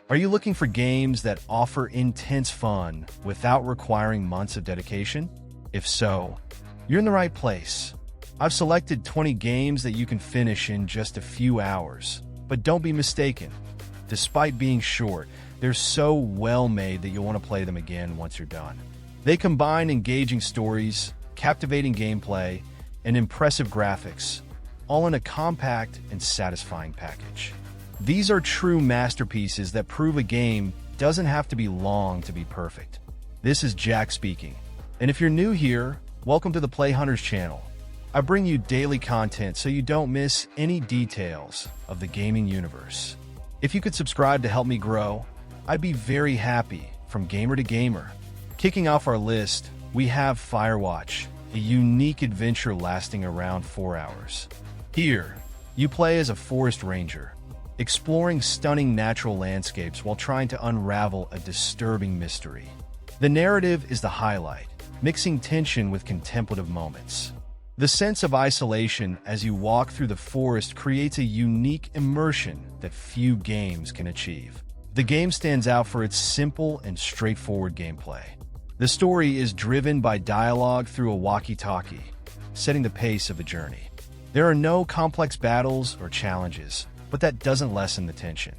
Are you looking for games that offer intense fun without requiring months of dedication? If so, you're in the right place. I've selected 20 games that you can finish in just a few hours, but don't be mistaken. Despite being short, they're so well made that you'll want to play them again once you're done. They combine engaging stories, captivating gameplay, and impressive graphics, all in a compact and satisfying package. These are true masterpieces that prove a game doesn't have to be long to be perfect. This is Jack speaking, and if you're new here, welcome to the Play Hunters channel. I bring you daily content so you don't miss any details of the gaming universe. If you could subscribe to help me grow, I'd be very happy. From gamer to gamer. Kicking off our list, we have Firewatch, a unique adventure lasting around 4 hours. Here, you play as a forest ranger, exploring stunning natural landscapes while trying to unravel a disturbing mystery. The narrative is the highlight, mixing tension with contemplative moments. The sense of isolation as you walk through the forest creates a unique immersion that few games can achieve. The game stands out for its simple and straightforward gameplay. The story is driven by dialogue through a walkie-talkie, setting the pace of a journey. There are no complex battles or challenges, but that doesn't lessen the tension.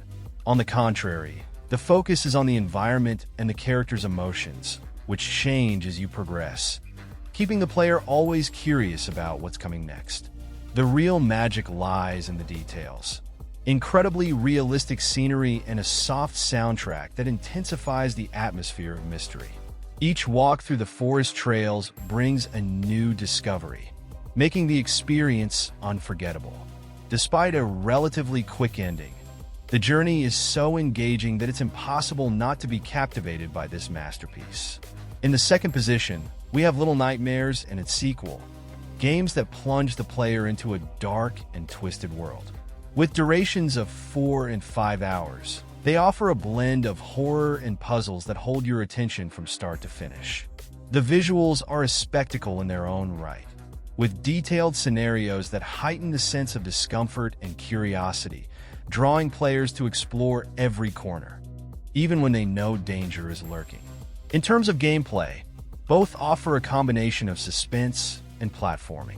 On the contrary, the focus is on the environment and the character's emotions, which change as you progress, keeping the player always curious about what's coming next. The real magic lies in the details. Incredibly realistic scenery and a soft soundtrack that intensifies the atmosphere of mystery. Each walk through the forest trails brings a new discovery, making the experience unforgettable. Despite a relatively quick ending, the journey is so engaging that it's impossible not to be captivated by this masterpiece. In the second position, we have Little Nightmares and its sequel, games that plunge the player into a dark and twisted world. With durations of 4 and 5 hours, they offer a blend of horror and puzzles that hold your attention from start to finish. The visuals are a spectacle in their own right, with detailed scenarios that heighten the sense of discomfort and curiosity, drawing players to explore every corner, even when they know danger is lurking. In terms of gameplay, both offer a combination of suspense and platforming.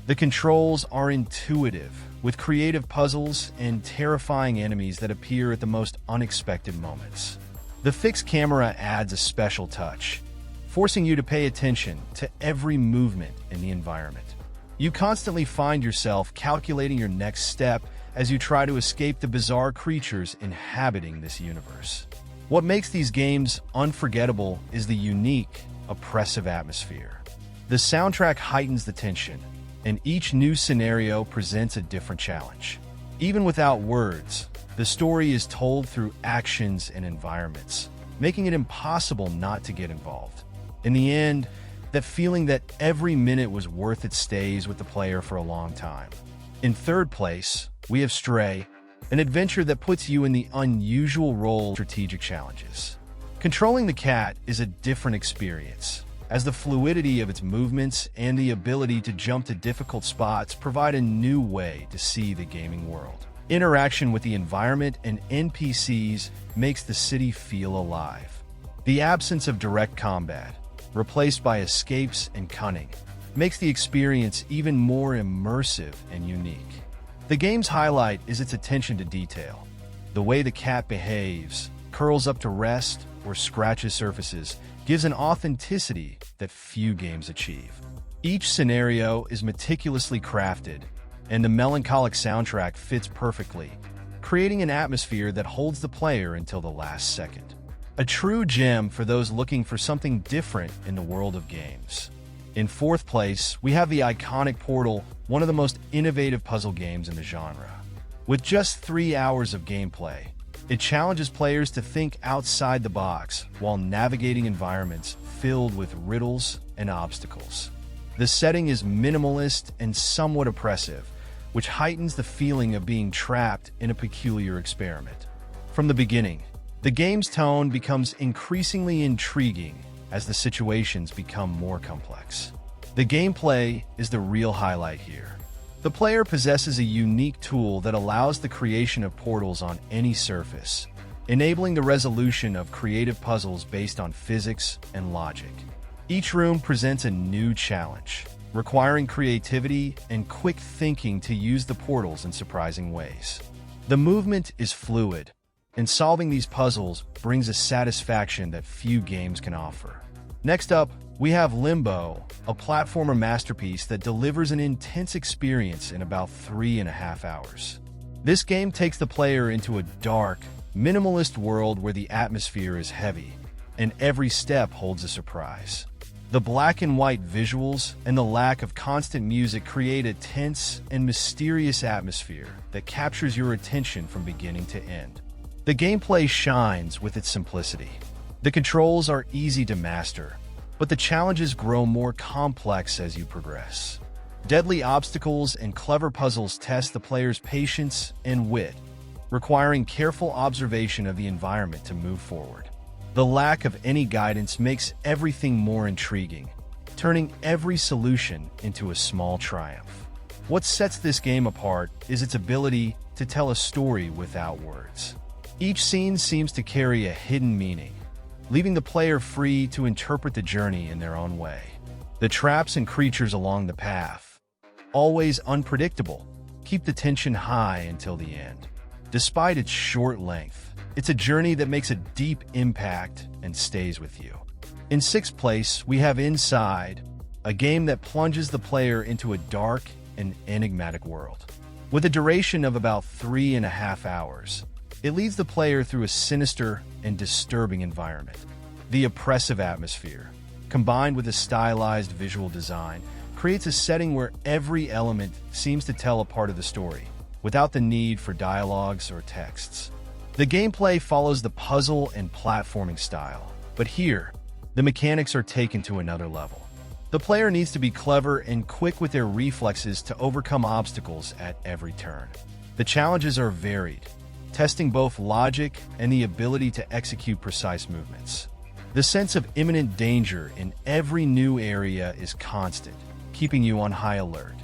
The controls are intuitive, with creative puzzles and terrifying enemies that appear at the most unexpected moments. The fixed camera adds a special touch, forcing you to pay attention to every movement in the environment. You constantly find yourself calculating your next step as you try to escape the bizarre creatures inhabiting this universe. What makes these games unforgettable is the unique, oppressive atmosphere. The soundtrack heightens the tension, and each new scenario presents a different challenge. Even without words, the story is told through actions and environments, making it impossible not to get involved. In the end, that feeling that every minute was worth it stays with the player for a long time. In third place, we have Stray, an adventure that puts you in the unusual role of strategic challenges. Controlling the cat is a different experience, as the fluidity of its movements and the ability to jump to difficult spots provide a new way to see the gaming world. Interaction with the environment and NPCs makes the city feel alive. The absence of direct combat, replaced by escapes and cunning, makes the experience even more immersive and unique. The game's highlight is its attention to detail. The way the cat behaves, curls up to rest, or scratches surfaces gives an authenticity that few games achieve. Each scenario is meticulously crafted, and the melancholic soundtrack fits perfectly, creating an atmosphere that holds the player until the last second. A true gem for those looking for something different in the world of games. In fourth place, we have the iconic Portal, one of the most innovative puzzle games in the genre. With just 3 hours of gameplay, it challenges players to think outside the box while navigating environments filled with riddles and obstacles. The setting is minimalist and somewhat oppressive, which heightens the feeling of being trapped in a peculiar experiment. From the beginning, the game's tone becomes increasingly intriguing as the situations become more complex. The gameplay is the real highlight here. The player possesses a unique tool that allows the creation of portals on any surface, enabling the resolution of creative puzzles based on physics and logic. Each room presents a new challenge, requiring creativity and quick thinking to use the portals in surprising ways. The movement is fluid, and solving these puzzles brings a satisfaction that few games can offer. Next up, we have Limbo, a platformer masterpiece that delivers an intense experience in about 3.5 hours. This game takes the player into a dark, minimalist world where the atmosphere is heavy, and every step holds a surprise. The black and white visuals and the lack of constant music create a tense and mysterious atmosphere that captures your attention from beginning to end. The gameplay shines with its simplicity. The controls are easy to master, but the challenges grow more complex as you progress. Deadly obstacles and clever puzzles test the player's patience and wit, requiring careful observation of the environment to move forward. The lack of any guidance makes everything more intriguing, turning every solution into a small triumph. What sets this game apart is its ability to tell a story without words. Each scene seems to carry a hidden meaning, leaving the player free to interpret the journey in their own way. The traps and creatures along the path, always unpredictable, keep the tension high until the end. Despite its short length, it's a journey that makes a deep impact and stays with you. In sixth place, we have Inside, a game that plunges the player into a dark and enigmatic world. With a duration of about 3.5 hours, it leads the player through a sinister and disturbing environment. The oppressive atmosphere, combined with a stylized visual design, creates a setting where every element seems to tell a part of the story, without the need for dialogues or texts. The gameplay follows the puzzle and platforming style, but here, the mechanics are taken to another level. The player needs to be clever and quick with their reflexes to overcome obstacles at every turn. The challenges are varied, testing both logic and the ability to execute precise movements. The sense of imminent danger in every new area is constant, keeping you on high alert.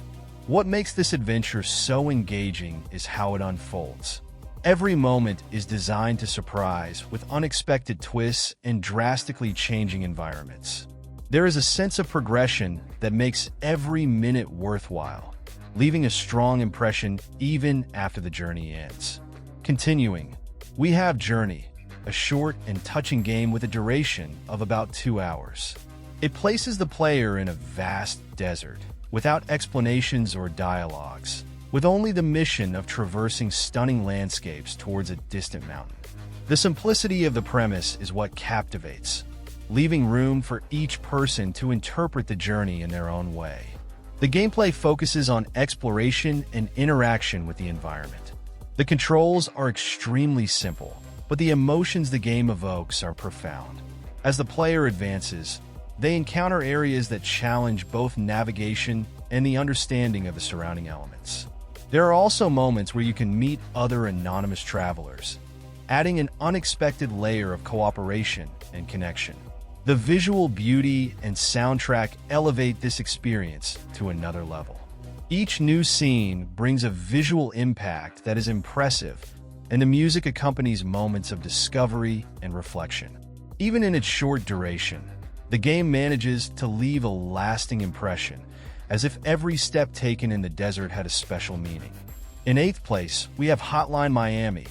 What makes this adventure so engaging is how it unfolds. Every moment is designed to surprise with unexpected twists and drastically changing environments. There is a sense of progression that makes every minute worthwhile, leaving a strong impression even after the journey ends. Continuing, we have Journey, a short and touching game with a duration of about 2 hours. It places the player in a vast desert, without explanations or dialogues, with only the mission of traversing stunning landscapes towards a distant mountain. The simplicity of the premise is what captivates, leaving room for each person to interpret the journey in their own way. The gameplay focuses on exploration and interaction with the environment. The controls are extremely simple, but the emotions the game evokes are profound. As the player advances, they encounter areas that challenge both navigation and the understanding of the surrounding elements. There are also moments where you can meet other anonymous travelers, adding an unexpected layer of cooperation and connection. The visual beauty and soundtrack elevate this experience to another level. Each new scene brings a visual impact that is impressive, and the music accompanies moments of discovery and reflection. Even in its short duration, the game manages to leave a lasting impression, as if every step taken in the desert had a special meaning. In eighth place, we have Hotline Miami,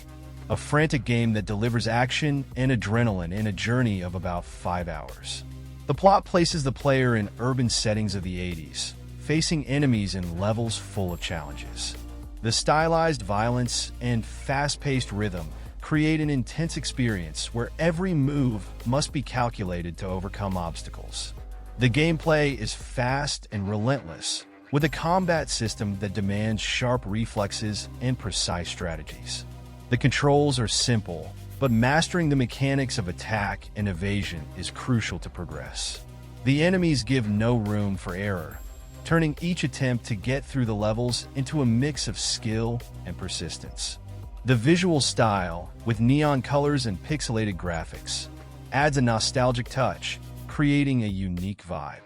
a frantic game that delivers action and adrenaline in a journey of about 5 hours. The plot places the player in urban settings of the 80s, facing enemies in levels full of challenges. The stylized violence and fast-paced rhythm create an intense experience where every move must be calculated to overcome obstacles. The gameplay is fast and relentless, with a combat system that demands sharp reflexes and precise strategies. The controls are simple, but mastering the mechanics of attack and evasion is crucial to progress. The enemies give no room for error, turning each attempt to get through the levels into a mix of skill and persistence. The visual style, with neon colors and pixelated graphics, adds a nostalgic touch, creating a unique vibe.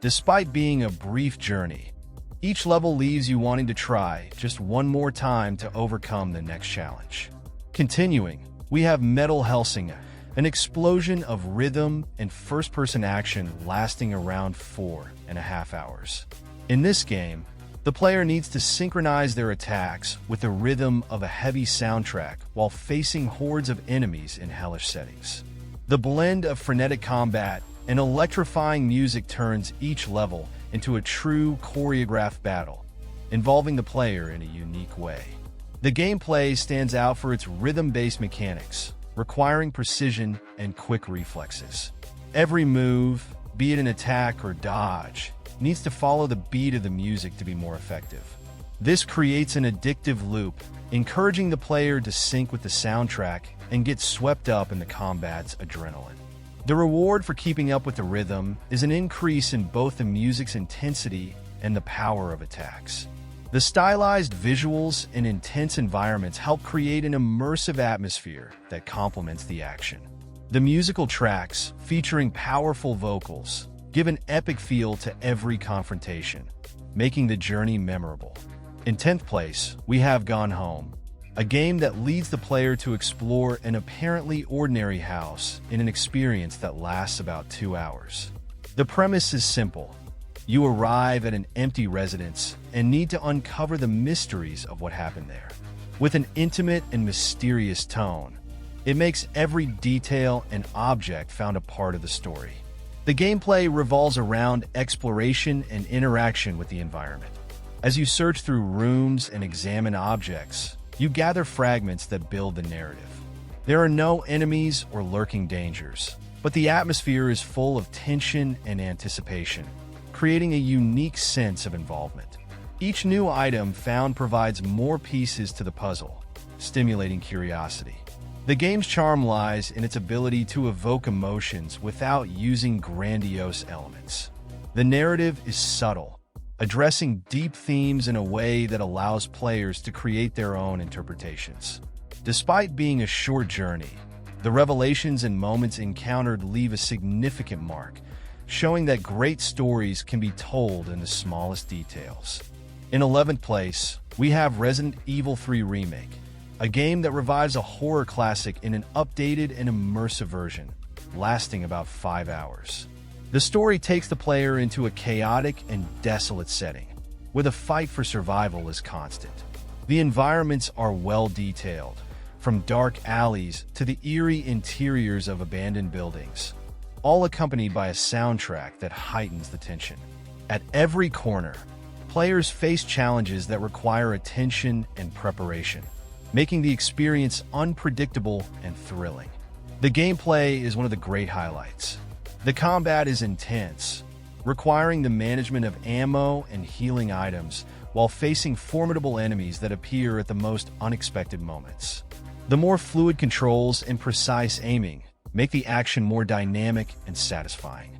Despite being a brief journey, each level leaves you wanting to try just one more time to overcome the next challenge. Continuing, we have Metal Hellsinger, an explosion of rhythm and first-person action lasting around 4.5 hours. In this game, the player needs to synchronize their attacks with the rhythm of a heavy soundtrack while facing hordes of enemies in hellish settings. The blend of frenetic combat and electrifying music turns each level into a true choreographed battle, involving the player in a unique way. The gameplay stands out for its rhythm-based mechanics, requiring precision and quick reflexes. Every move, be it an attack or dodge, needs to follow the beat of the music to be more effective. This creates an addictive loop, encouraging the player to sync with the soundtrack and get swept up in the combat's adrenaline. The reward for keeping up with the rhythm is an increase in both the music's intensity and the power of attacks. The stylized visuals and intense environments help create an immersive atmosphere that complements the action. The musical tracks, featuring powerful vocals, give an epic feel to every confrontation, making the journey memorable. In 10th place, we have Gone Home, a game that leads the player to explore an apparently ordinary house in an experience that lasts about 2 hours. The premise is simple. You arrive at an empty residence and need to uncover the mysteries of what happened there. With an intimate and mysterious tone, it makes every detail and object found a part of the story. The gameplay revolves around exploration and interaction with the environment. As you search through rooms and examine objects, you gather fragments that build the narrative. There are no enemies or lurking dangers, but the atmosphere is full of tension and anticipation, creating a unique sense of involvement. Each new item found provides more pieces to the puzzle, stimulating curiosity. The game's charm lies in its ability to evoke emotions without using grandiose elements. The narrative is subtle, addressing deep themes in a way that allows players to create their own interpretations. Despite being a short journey, the revelations and moments encountered leave a significant mark, showing that great stories can be told in the smallest details. In 11th place, we have Resident Evil 3 Remake, a game that revives a horror classic in an updated and immersive version, lasting about 5 hours. The story takes the player into a chaotic and desolate setting, where the fight for survival is constant. The environments are well detailed, from dark alleys to the eerie interiors of abandoned buildings, all accompanied by a soundtrack that heightens the tension. At every corner, players face challenges that require attention and preparation, making the experience unpredictable and thrilling. The gameplay is one of the great highlights. The combat is intense, requiring the management of ammo and healing items while facing formidable enemies that appear at the most unexpected moments. The more fluid controls and precise aiming make the action more dynamic and satisfying.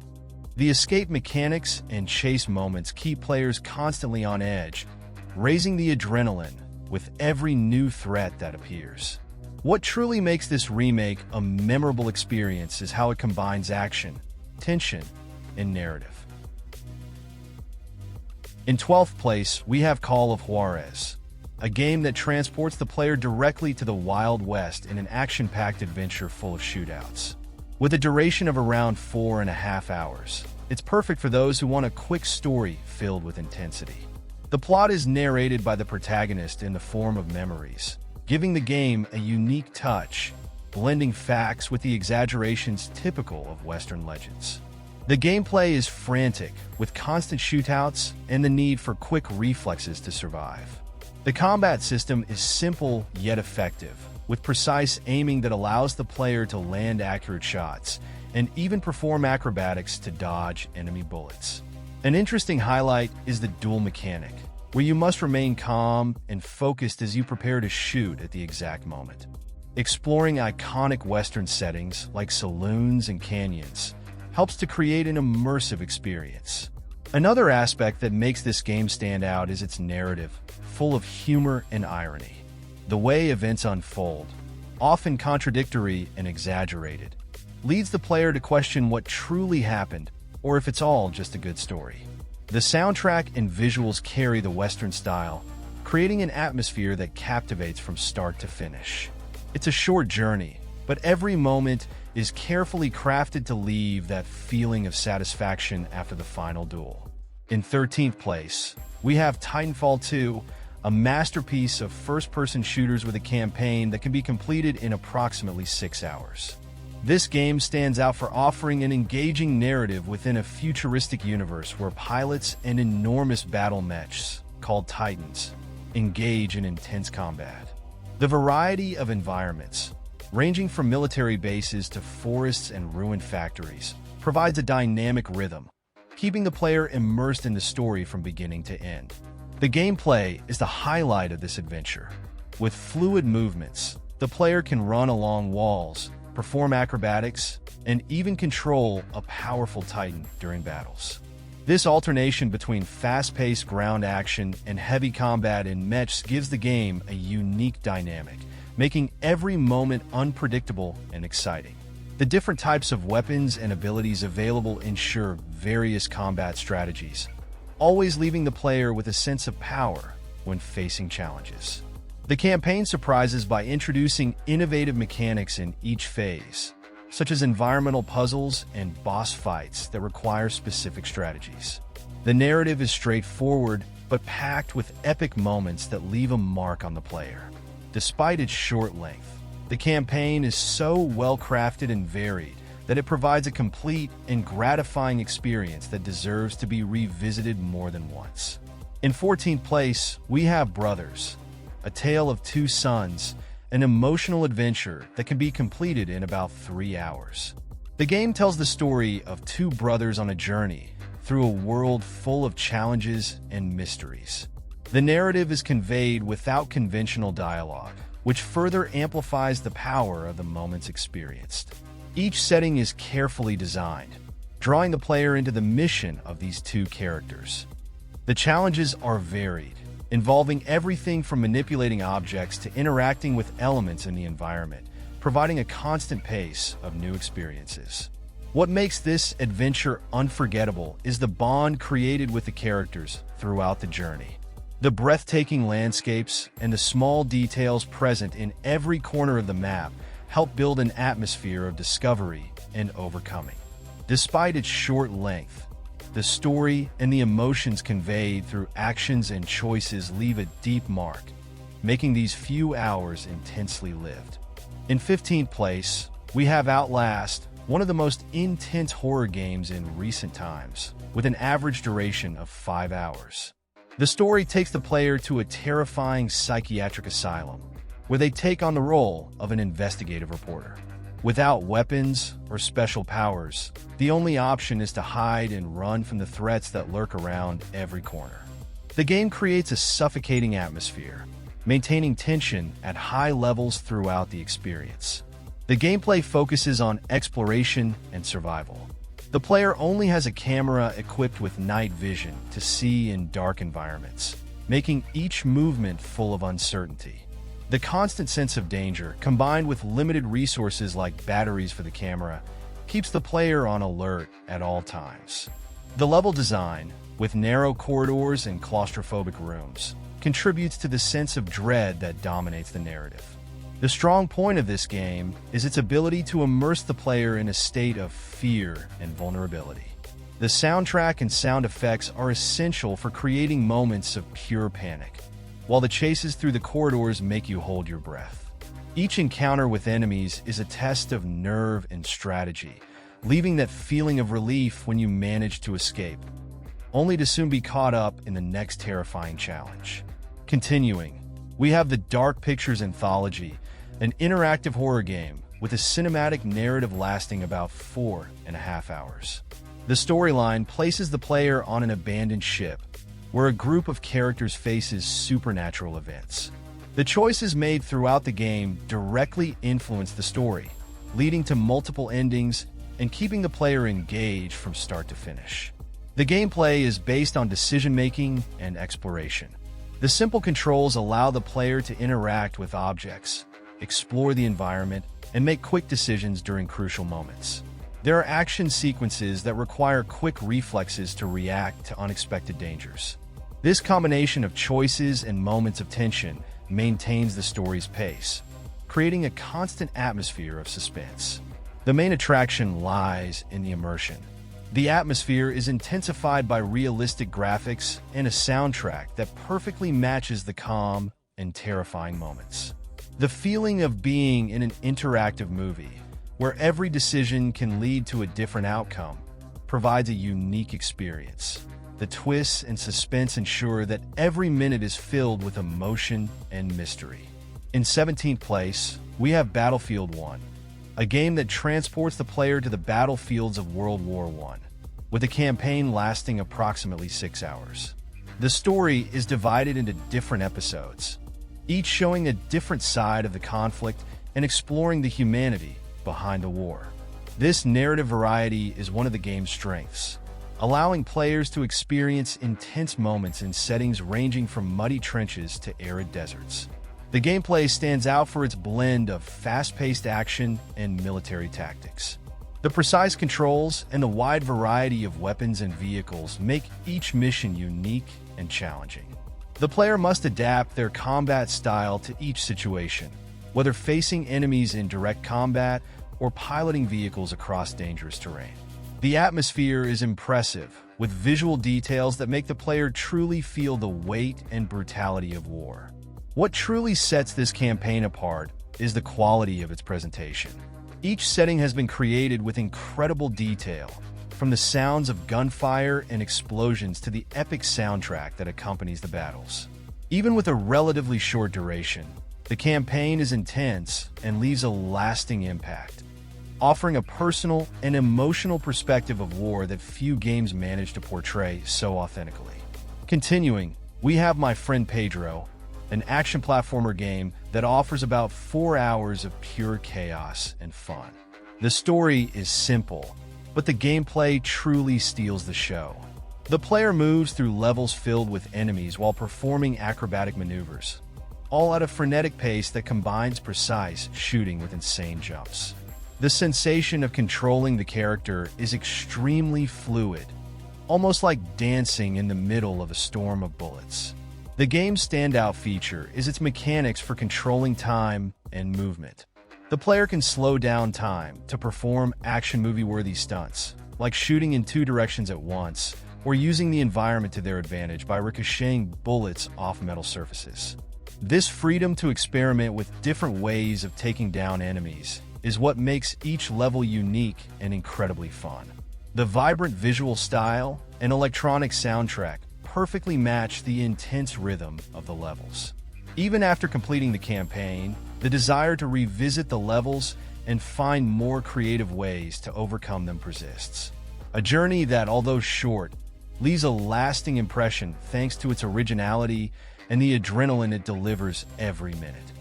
The escape mechanics and chase moments keep players constantly on edge, raising the adrenaline with every new threat that appears. What truly makes this remake a memorable experience is how it combines action, tension, and narrative. In 12th place, we have Call of Juarez, a game that transports the player directly to the Wild West in an action-packed adventure full of shootouts. With a duration of around 4.5 hours, it's perfect for those who want a quick story filled with intensity. The plot is narrated by the protagonist in the form of memories, giving the game a unique touch, blending facts with the exaggerations typical of Western legends. The gameplay is frantic, with constant shootouts and the need for quick reflexes to survive. The combat system is simple yet effective, with precise aiming that allows the player to land accurate shots and even perform acrobatics to dodge enemy bullets. An interesting highlight is the duel mechanic, where you must remain calm and focused as you prepare to shoot at the exact moment. Exploring iconic Western settings like saloons and canyons helps to create an immersive experience. Another aspect that makes this game stand out is its narrative, full of humor and irony. The way events unfold, often contradictory and exaggerated, leads the player to question what truly happened or if it's all just a good story. The soundtrack and visuals carry the Western style, creating an atmosphere that captivates from start to finish. It's a short journey, but every moment is carefully crafted to leave that feeling of satisfaction after the final duel. In 13th place, we have Titanfall II, a masterpiece of first-person shooters with a campaign that can be completed in approximately 6 hours. This game stands out for offering an engaging narrative within a futuristic universe where pilots and enormous battle mechs, called Titans, engage in intense combat. The variety of environments, ranging from military bases to forests and ruined factories, provides a dynamic rhythm, keeping the player immersed in the story from beginning to end. The gameplay is the highlight of this adventure. With fluid movements, the player can run along walls, perform acrobatics, and even control a powerful Titan during battles. This alternation between fast-paced ground action and heavy combat in mechs gives the game a unique dynamic, making every moment unpredictable and exciting. The different types of weapons and abilities available ensure various combat strategies, always leaving the player with a sense of power when facing challenges. The campaign surprises by introducing innovative mechanics in each phase, such as environmental puzzles and boss fights that require specific strategies. The narrative is straightforward, but packed with epic moments that leave a mark on the player. Despite its short length, the campaign is so well-crafted and varied that it provides a complete and gratifying experience that deserves to be revisited more than once. In 14th place, we have Brothers, a tale of two sons, an emotional adventure that can be completed in about 3 hours. The game tells the story of two brothers on a journey through a world full of challenges and mysteries. The narrative is conveyed without conventional dialogue, which further amplifies the power of the moments experienced. Each setting is carefully designed, drawing the player into the mission of these two characters. The challenges are varied, involving everything from manipulating objects to interacting with elements in the environment, providing a constant pace of new experiences. What makes this adventure unforgettable is the bond created with the characters throughout the journey. The breathtaking landscapes and the small details present in every corner of the map help build an atmosphere of discovery and overcoming. Despite its short length, the story and the emotions conveyed through actions and choices leave a deep mark, making these few hours intensely lived. In 15th place, we have Outlast, one of the most intense horror games in recent times, with an average duration of 5 hours. The story takes the player to a terrifying psychiatric asylum, where they take on the role of an investigative reporter. Without weapons or special powers, the only option is to hide and run from the threats that lurk around every corner. The game creates a suffocating atmosphere, maintaining tension at high levels throughout the experience. The gameplay focuses on exploration and survival. The player only has a camera equipped with night vision to see in dark environments, making each movement full of uncertainty. The constant sense of danger, combined with limited resources like batteries for the camera, keeps the player on alert at all times. The level design, with narrow corridors and claustrophobic rooms, contributes to the sense of dread that dominates the narrative. The strong point of this game is its ability to immerse the player in a state of fear and vulnerability. The soundtrack and sound effects are essential for creating moments of pure panic, while the chases through the corridors make you hold your breath. Each encounter with enemies is a test of nerve and strategy, leaving that feeling of relief when you manage to escape, only to soon be caught up in the next terrifying challenge. Continuing, we have the Dark Pictures Anthology, an interactive horror game with a cinematic narrative lasting about 4.5 hours. The storyline places the player on an abandoned ship, where a group of characters faces supernatural events. The choices made throughout the game directly influence the story, leading to multiple endings and keeping the player engaged from start to finish. The gameplay is based on decision-making and exploration. The simple controls allow the player to interact with objects, explore the environment, and make quick decisions during crucial moments. There are action sequences that require quick reflexes to react to unexpected dangers. This combination of choices and moments of tension maintains the story's pace, creating a constant atmosphere of suspense. The main attraction lies in the immersion. The atmosphere is intensified by realistic graphics and a soundtrack that perfectly matches the calm and terrifying moments. The feeling of being in an interactive movie, where every decision can lead to a different outcome, provides a unique experience. The twists and suspense ensure that every minute is filled with emotion and mystery. In 17th place, we have Battlefield 1, a game that transports the player to the battlefields of World War I, with a campaign lasting approximately 6 hours. The story is divided into different episodes, each showing a different side of the conflict and exploring the humanity behind the war. This narrative variety is one of the game's strengths, allowing players to experience intense moments in settings ranging from muddy trenches to arid deserts. The gameplay stands out for its blend of fast-paced action and military tactics. The precise controls and the wide variety of weapons and vehicles make each mission unique and challenging. The player must adapt their combat style to each situation, whether facing enemies in direct combat or piloting vehicles across dangerous terrain. The atmosphere is impressive, with visual details that make the player truly feel the weight and brutality of war. What truly sets this campaign apart is the quality of its presentation. Each setting has been created with incredible detail, from the sounds of gunfire and explosions to the epic soundtrack that accompanies the battles. Even with a relatively short duration, the campaign is intense and leaves a lasting impact, offering a personal and emotional perspective of war that few games manage to portray so authentically. Continuing, we have My Friend Pedro, an action platformer game that offers about 4 hours of pure chaos and fun. The story is simple, but the gameplay truly steals the show. The player moves through levels filled with enemies while performing acrobatic maneuvers, all at a frenetic pace that combines precise shooting with insane jumps. The sensation of controlling the character is extremely fluid, almost like dancing in the middle of a storm of bullets. The game's standout feature is its mechanics for controlling time and movement. The player can slow down time to perform action movie-worthy stunts, like shooting in 2 directions at once, or using the environment to their advantage by ricocheting bullets off metal surfaces. This freedom to experiment with different ways of taking down enemies is what makes each level unique and incredibly fun. The vibrant visual style and electronic soundtrack perfectly match the intense rhythm of the levels. Even after completing the campaign, the desire to revisit the levels and find more creative ways to overcome them persists. A journey that, although short, leaves a lasting impression thanks to its originality and the adrenaline it delivers every minute.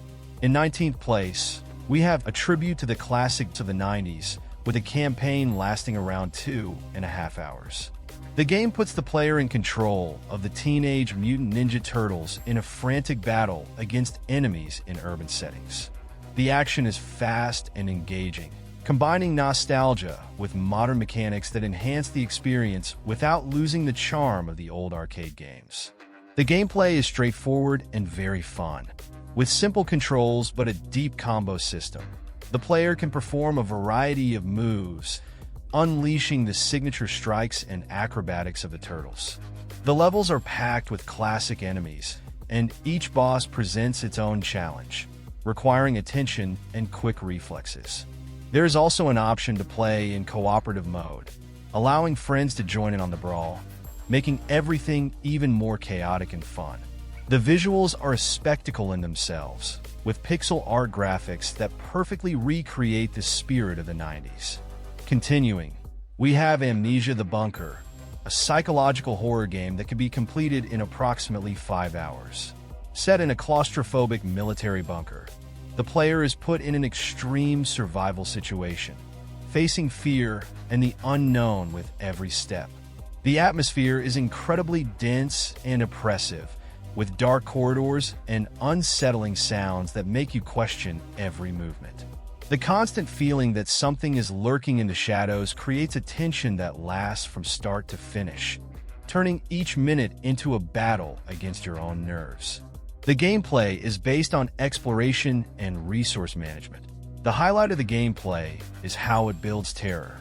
In 19th place, we have a tribute to the classics of the 90s, with a campaign lasting around 2.5 hours. The game puts the player in control of the Teenage Mutant Ninja Turtles in a frantic battle against enemies in urban settings. The action is fast and engaging, combining nostalgia with modern mechanics that enhance the experience without losing the charm of the old arcade games. The gameplay is straightforward and very fun, with simple controls but a deep combo system. The player can perform a variety of moves, unleashing the signature strikes and acrobatics of the Turtles. The levels are packed with classic enemies, and each boss presents its own challenge, requiring attention and quick reflexes. There is also an option to play in cooperative mode, allowing friends to join in on the brawl, making everything even more chaotic and fun. The visuals are a spectacle in themselves, with pixel art graphics that perfectly recreate the spirit of the 90s. Continuing, we have Amnesia The Bunker, a psychological horror game that can be completed in approximately 5 hours. Set in a claustrophobic military bunker, the player is put in an extreme survival situation, facing fear and the unknown with every step. The atmosphere is incredibly dense and oppressive, with dark corridors and unsettling sounds that make you question every movement. The constant feeling that something is lurking in the shadows creates a tension that lasts from start to finish, turning each minute into a battle against your own nerves. The gameplay is based on exploration and resource management. The highlight of the gameplay is how it builds terror.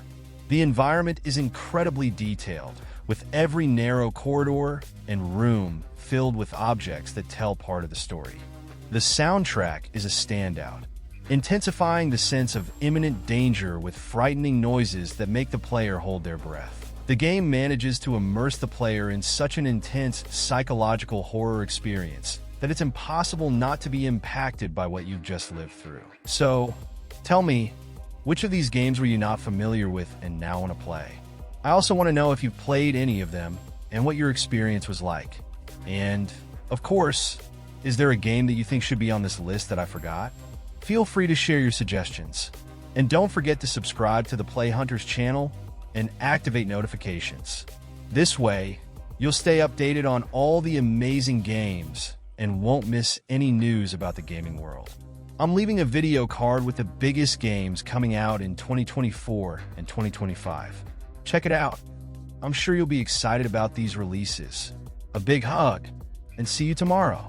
The environment is incredibly detailed, with every narrow corridor and room filled with objects that tell part of the story. The soundtrack is a standout, intensifying the sense of imminent danger with frightening noises that make the player hold their breath. The game manages to immerse the player in such an intense psychological horror experience that it's impossible not to be impacted by what you've just lived through. So, tell me, which of these games were you not familiar with and now want to play? I also want to know if you've played any of them and what your experience was like. And, of course, is there a game that you think should be on this list that I forgot? Feel free to share your suggestions. And don't forget to subscribe to the Play Hunters channel and activate notifications. This way, you'll stay updated on all the amazing games and won't miss any news about the gaming world. I'm leaving a video card with the biggest games coming out in 2024 and 2025. Check it out. I'm sure you'll be excited about these releases. A big hug, and see you tomorrow.